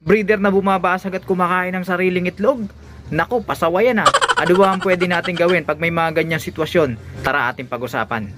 breeder na bumabasag at kumakain ng sariling itlog? Nako, pasawayan na. Ano ba ang pwede natin gawin pag may mga ganyang sitwasyon? Tara ating pag-usapan.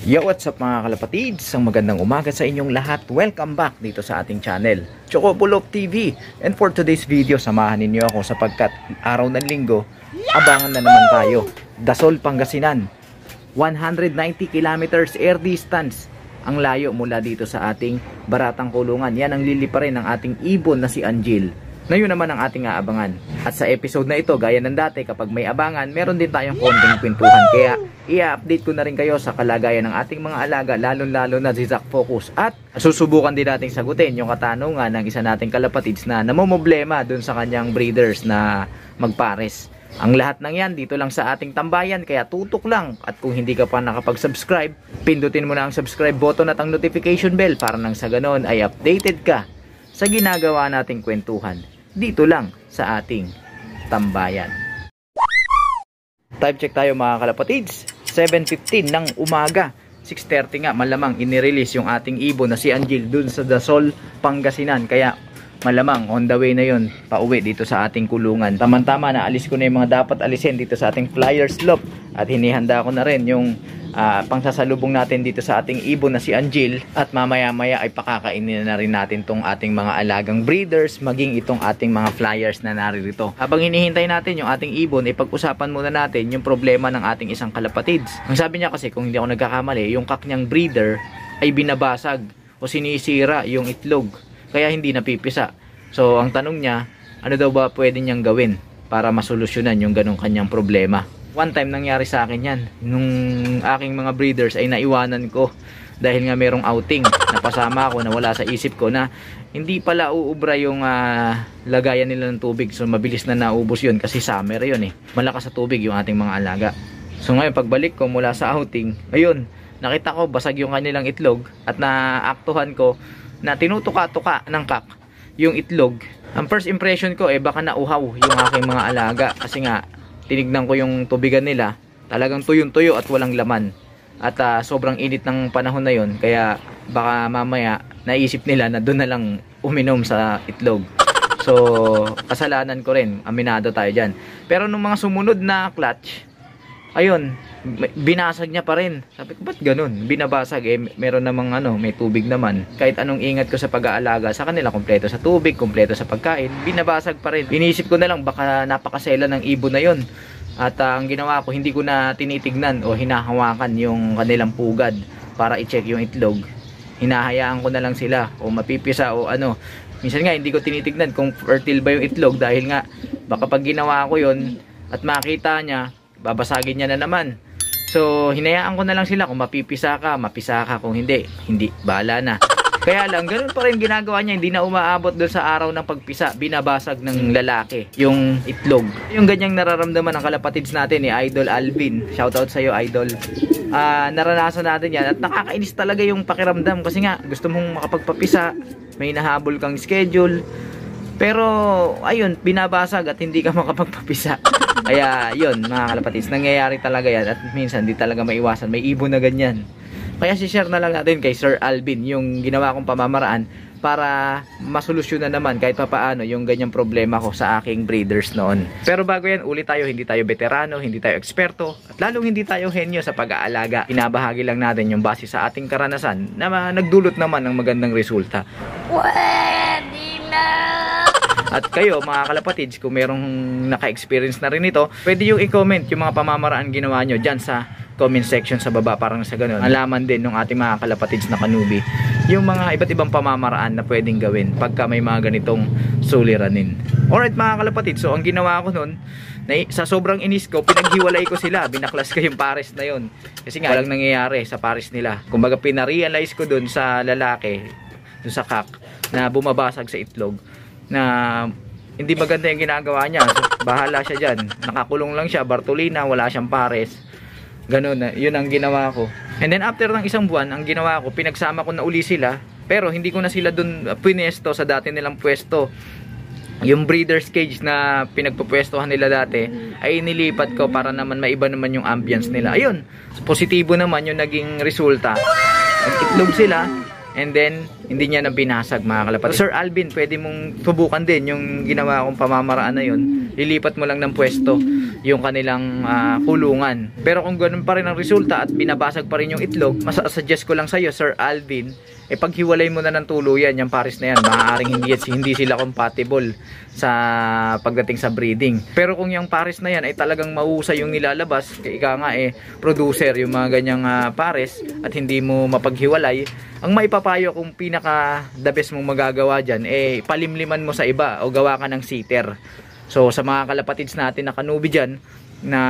Yo, what's up mga kalapatids? Ang magandang umaga sa inyong lahat. Welcome back dito sa ating channel, Chocobulok TV. And for today's video, samahan ninyo ako sapagkat araw ng linggo, abangan na naman tayo. Dasol, Pangasinan. 190 kilometers air distance ang layo mula dito sa ating baratang kulungan. Yan ang liliparin ng ating ibon na si Angel. Ngayon naman ang ating aabangan. At sa episode na ito, gaya ng dati, kapag may abangan, meron din tayong konting kwentuhan. Kaya i-update ko na rin kayo sa kalagayan ng ating mga alaga, lalo-lalo na si Zack Focus. At susubukan din nating sagutin yung katanungan ng isa nating kalapatids na namomblema dun sa kanyang breeders na magpares. Ang lahat ng yan dito lang sa ating tambayan, kaya tutok lang. At kung hindi ka pa nakapag-subscribe, pindutin mo na ang subscribe button at ang notification bell para nang sa ganon ay updated ka sa ginagawa nating kwentuhan dito lang sa ating tambayan. Time check tayo mga kalapatids, 7:15 ng umaga. 6:30 nga malamang inirelease yung ating ibon na si Angel dun sa Dasol, Pangasinan. Kaya malamang on the way na yun pauwi dito sa ating kulungan. Tama-tama na alis ko na yung mga dapat alisin dito sa ating flyer slope. At hinihanda ko na rin yung pangsasalubong natin dito sa ating ibon na si Angel. At mamaya-maya ay pakakainin na rin natin tong ating mga alagang breeders, maging itong ating mga flyers na naririto. Habang hinihintay natin yung ating ibon, ipag-usapan muna natin yung problema ng ating isang kalapatids. Ang sabi niya kasi, kung hindi ako nagkakamali, yung kaknyang breeder ay binabasag o sinisira yung itlog, kaya hindi napipisa. So ang tanong niya, ano daw ba pwede niyang gawin para masolusyonan yung ganong kanyang problema. One time nangyari sa akin yan, nung aking mga breeders ay naiwanan ko dahil nga merong outing. Napasama ako, na wala sa isip ko na hindi pala uubra yung lagayan nila ng tubig. So mabilis na naubos yun kasi summer yun eh. Malakas sa tubig yung ating mga alaga. So ngayon pagbalik ko mula sa outing, ayun, nakita ko basag yung kanilang itlog at naaktuhan ko na tinutuka-tuka ng kak yung itlog. Ang first impression ko baka nauhaw yung aking mga alaga kasi nga tinignan ko yung tubigan nila, talagang tuyong-tuyo at walang laman. At sobrang init ng panahon na yun, kaya baka mamaya naisip nila na doon na lang uminom sa itlog. So kasalanan ko rin, aminado tayo dyan. Pero nung mga sumunod na clutch, ayun, binasag niya pa rin. Sabi ko, ba't ganun? Binabasag meron namang may tubig naman. Kahit anong ingat ko sa pag-aalaga sa kanila, kompleto sa tubig, kompleto sa pagkain, binabasag pa rin. Inisip ko na lang, baka napakasela ng ibon na yon. At ang ginawa ko, hindi ko na tinitignan o hinahawakan yung kanilang pugad para i-check yung itlog. Hinahayaan ko na lang sila o mapipisa o ano. Minsan nga, hindi ko tinitignan kung fertile ba yung itlog dahil nga, baka pag ginawa ko yon at makita niya, babasagin niya na naman. So hinayaan ko na lang sila, kung mapipisa ka, mapisa ka, kung hindi, bahala na. Kaya lang, ganun pa rin ginagawa niya, hindi na umaabot doon sa araw ng pagpisa, binabasag ng lalaki yung itlog. Yung ganyang nararamdaman ng kalapatids natin ni Idol Alvin, shoutout sa iyo Idol. Naranasan natin yan at nakakainis talaga yung pakiramdam kasi nga gusto mong makapagpapisa, may nahabol kang schedule, pero ayun, binabasag at hindi ka makapagpapisa. Kaya yun mga kalapatids, nangyayari talaga yan at minsan di talaga maiwasan, may ibon na ganyan. Kaya si-share na lang natin kay Sir Alvin yung ginawa kong pamamaraan para masolusyonan naman kahit papaano yung ganyang problema ko sa aking breeders noon. Pero bago yan, ulit tayo, hindi tayo veterano, hindi tayo eksperto, at lalong hindi tayo henyo sa pag-aalaga. Inabahagi lang natin yung base sa ating karanasan na nagdulot naman ng magandang resulta. Pwede na! At kayo mga kalapatids, kung merong naka-experience na rin ito, pwede yung i-comment yung mga pamamaraan ginawa nyo dyan sa comment section sa baba, parang sa ganun alaman din ng ating mga kalapatids na kanubi yung mga iba't ibang pamamaraan na pwedeng gawin pagka may mga ganitong suliranin. Alright mga kalapatids, so ang ginawa ko nun, sa sobrang inis ko, pinaghiwalay ko sila, binaklas ko yung pares na yun kasi nga walang nangyayari sa pares nila. Kumbaga pinarealize ko dun sa lalaki, dun sa kak na bumabasag sa itlog, na hindi maganda yung ginagawa niya. So, bahala siya dyan, nakakulong lang siya, Bartolina, wala siyang pares. Ganun na, yun ang ginawa ko. And then after ng isang buwan, ang ginawa ko, pinagsama ko na uli sila, pero hindi ko na sila dun pwesto sa dati nilang pwesto. Yung breeder's cage na pinagpupwestohan nila dati ay nilipat ko para naman maiba naman yung ambience nila. Ayun, positibo naman yung naging resulta. Nag-itlog sila, and then hindi niya na binasag mga kalapatids. Sir Alvin, pwede mong subukan din yung ginawa kong pamamaraan na yun. Lilipat mo lang ng pwesto yung kanilang kulungan. Pero kung ganun pa rin ang resulta at binabasag pa rin yung itlog, masasuggest ko lang sa'yo, Sir Alvin, paghiwalay mo na ng tuluyan yung pares na yan. Maaaring hindi sila compatible sa pagdating sa breeding. Pero kung yung pares na yan ay talagang mahusay yung nilalabas, ika nga producer yung mga ganyang pares at hindi mo mapaghiwalay, ang maipapayo kung pinaka the best mong magagawa dyan, palimliman mo sa iba o gawa ka ng sitter. So sa mga kalapatids natin na kanubi dyan na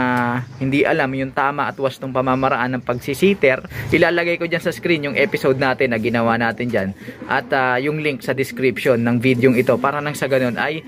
hindi alam yung tama at wastong pamamaraan ng pagsisiter, ilalagay ko dyan sa screen yung episode natin na ginawa natin dyan at yung link sa description ng video ito para nang sa ganun ay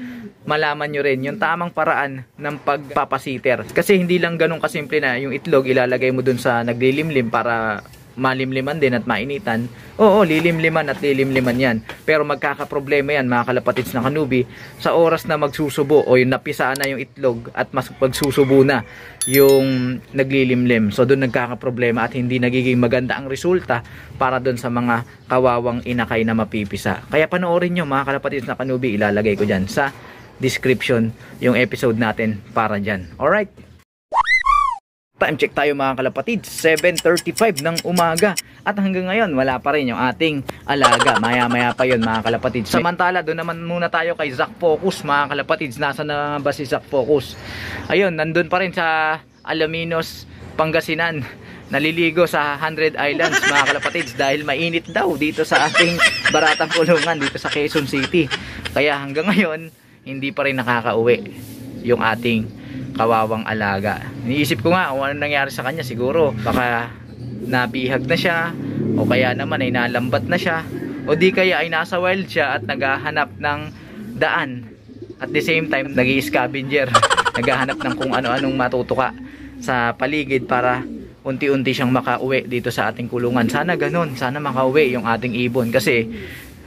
malaman nyo rin yung tamang paraan ng pagpapasiter. Kasi hindi lang ganun kasimple na yung itlog ilalagay mo dun sa naglilimlim para malimliman din at mainitan. Oo, lilimliman at lilimliman yan. Pero magkakaproblema yan mga kalapatids na kanubi sa oras na magsusubo o yung napisa na yung itlog at magsusubo na yung naglilimlim. So doon nagkakaproblema at hindi nagiging maganda ang resulta para doon sa mga kawawang inakay na mapipisa. Kaya panoorin nyo mga kalapatids na kanubi, ilalagay ko dyan sa description yung episode natin para dyan. Alright? Time check tayo mga kalapatids, 7:35 ng umaga at hanggang ngayon wala pa rin yung ating alaga. Maya pa yun mga kalapatids. Samantala doon naman muna tayo kay Zack Focus mga kalapatids. Nasa na ba si Zack Focus? Ayun, nandun pa rin sa Alaminos, Pangasinan. Naliligo sa 100 Islands mga kalapatids dahil mainit daw dito sa ating Baratang Kulungan dito sa Quezon City. Kaya hanggang ngayon hindi pa rin nakakauwi yung ating kawawang alaga. Iniisip ko nga kung ano nangyari sa kanya. Siguro baka nabihag na siya o kaya naman ay nalambat na siya o di kaya ay nasa wild siya at naghahanap ng daan at the same time nag-i-scavenger naghahanap ng kung ano-anong matutuka sa paligid para unti-unti siyang makauwi dito sa ating kulungan. Sana ganun, sana makauwi yung ating ibon kasi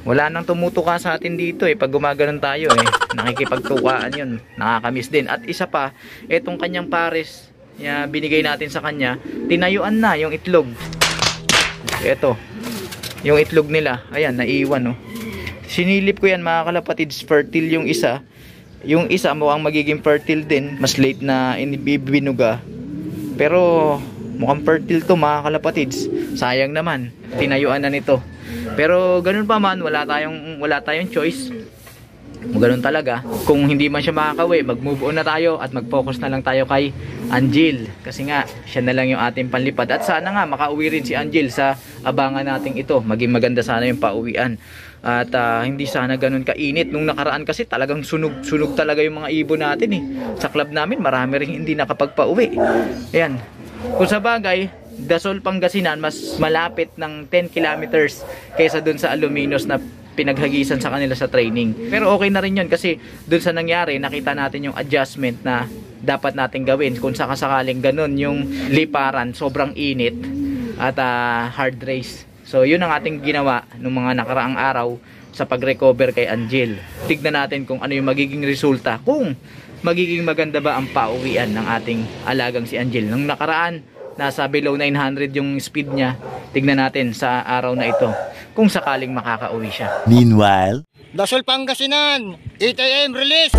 wala nang tumutuka sa atin dito pag gumaganon tayo nakikipagtukaan yun, nakakamiss din. At isa pa, etong kanyang pares binigay natin sa kanya, tinayuan na yung itlog. Eto yung itlog nila, ayan, naiwan sinilip ko yan mga kalapatids, fertile yung isa mukhang magiging fertile din, mas late na ibibinuga pero mukhang fertile to mga kalapatids. Sayang naman, tinayuan na nito. Pero ganun pa man, wala tayong choice. Ganun talaga. Kung hindi man siya makakawi, mag-move on na tayo at mag-focus na lang tayo kay Angel. Kasi nga, siya na lang yung ating panlipad. At sana nga, makauwi rin si Angel sa abangan nating ito. Maging maganda sana yung pauwian. At hindi sana ganun kainit. Nung nakaraan kasi talagang sunog talaga yung mga ibon natin Sa club namin, marami rin hindi nakapagpauwi. Ayan. Kung sa bagay, Dasol, Pangasinan mas malapit ng 10 kilometers kaysa dun sa Alaminos na pinaghagisan sa kanila sa training. Pero okay na rin yun kasi dun sa nangyari nakita natin yung adjustment na dapat natin gawin kung sakasakaling ganun yung liparan, sobrang init at hard race. So yun ang ating ginawa nung mga nakaraang araw sa pag-recover kay Angel. Tignan natin kung ano yung magiging resulta, kung magiging maganda ba ang pauwian ng ating alagang si Angel. Nung nakaraan nasa below 900 yung speed niya. Tignan natin sa araw na ito kung sakaling makakauwi siya. Meanwhile, Dasol, Pangasinan, 8 AM release.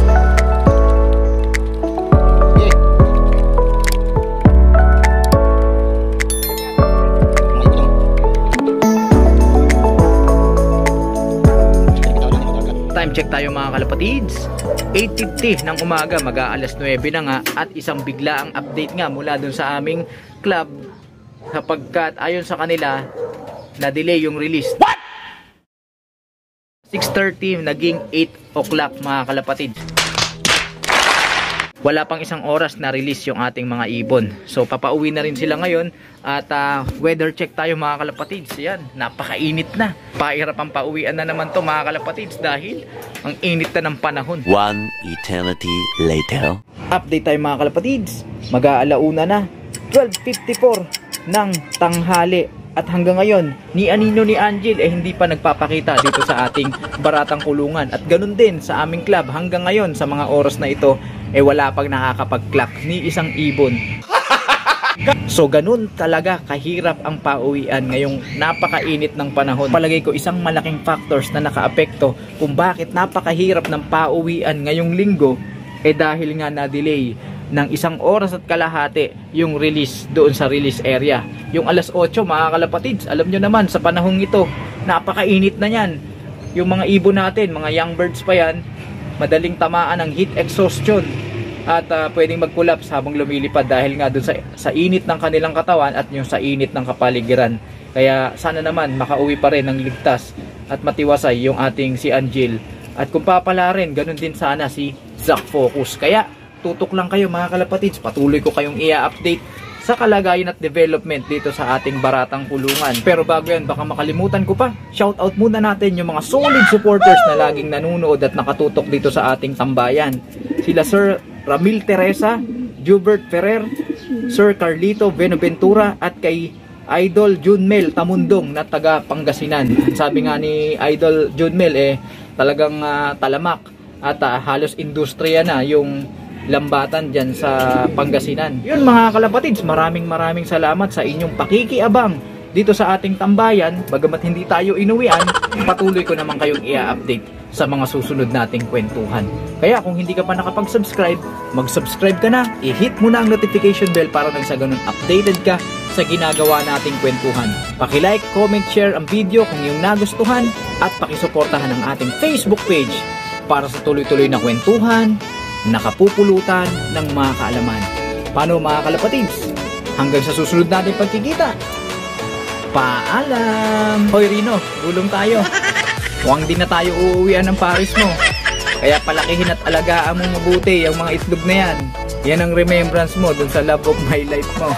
Time check tayo mga kalapatids, 8:50 ng umaga, mag-aalas 9 na nga at isang biglaang update nga mula dun sa aming club sapagkat ayon sa kanila na-delay yung release. 6:30 naging 8 o'clock mga kalapatids. Wala pang isang oras na release yung ating mga ibon. So papauwi na rin sila ngayon at weather check tayo mga kalapatids. Yan, napakainit na. Pahirap ang pauwian na naman to mga kalapatids dahil ang init na ng panahon. One eternity later. Update tayo mga kalapatids. Mag-aalauna na. 12:54 ng tanghali. At hanggang ngayon, ni Anino ni Angel hindi pa nagpapakita dito sa ating Baratang Kulungan. At ganun din sa aming club hanggang ngayon sa mga oras na ito wala pang nakakapag-clock ni isang ibon. So ganun talaga kahirap ang pauwian ngayong napakainit ng panahon. Palagay ko isang malaking factors na nakaapekto kung bakit napakahirap ng pauwian ngayong linggo dahil nga na-delay ng 1 oras at kalahati yung release doon sa release area. Yung alas 8 mga kalapatids, alam nyo naman sa panahong ito, napakainit na yan. Yung mga ibon natin, mga young birds pa yan, madaling tamaan ng heat exhaustion at pwedeng mag-collapse habang lumilipad dahil nga doon sa init ng kanilang katawan at yung sa init ng kapaligiran. Kaya sana naman makauwi pa rin ng ligtas at matiwasay yung ating si Angel. At kung papala rin, ganun din sana si Zack Focus. Kaya tutok lang kayo mga kalapatids, patuloy ko kayong i-update sa kalagayan at development dito sa ating Baratang Kulungan. Pero bago yan, baka makalimutan ko pa, shoutout muna natin yung mga solid supporters na laging nanunood at nakatutok dito sa ating tambayan. Sila Sir Ramil Teresa, Jubert Ferrer, Sir Carlito Benaventura at kay Idol Junmel Tamundong na taga Pangasinan. Sabi nga ni Idol Junmel talagang talamak at halos industriya na yung lambatan dyan sa Pangasinan. Yun mga kalapatids, maraming salamat sa inyong pakikiabang dito sa ating tambayan. Bagamat hindi tayo inuwian, patuloy ko naman kayong i-update sa mga susunod nating kwentuhan. Kaya kung hindi ka pa nakapag-subscribe, mag-subscribe ka na, i-hit mo na ang notification bell para nang sa ganun updated ka sa ginagawa nating kwentuhan. Paki-like, comment, share ang video kung iyong nagustuhan at pakisuportahan ang ating Facebook page para sa tuloy-tuloy na kwentuhan, nakapupulutan ng mga kaalaman. Paano mga kalapatids? Hanggang sa susunod natin pagkikita. Paalam! Hoy Rino, gulong tayo. Mukhang din na tayo uuwian ng Paris mo. Kaya palakihin at alagaan mong mabuti yung mga itlog na yan. Yan ang remembrance mo dun sa love of my life mo.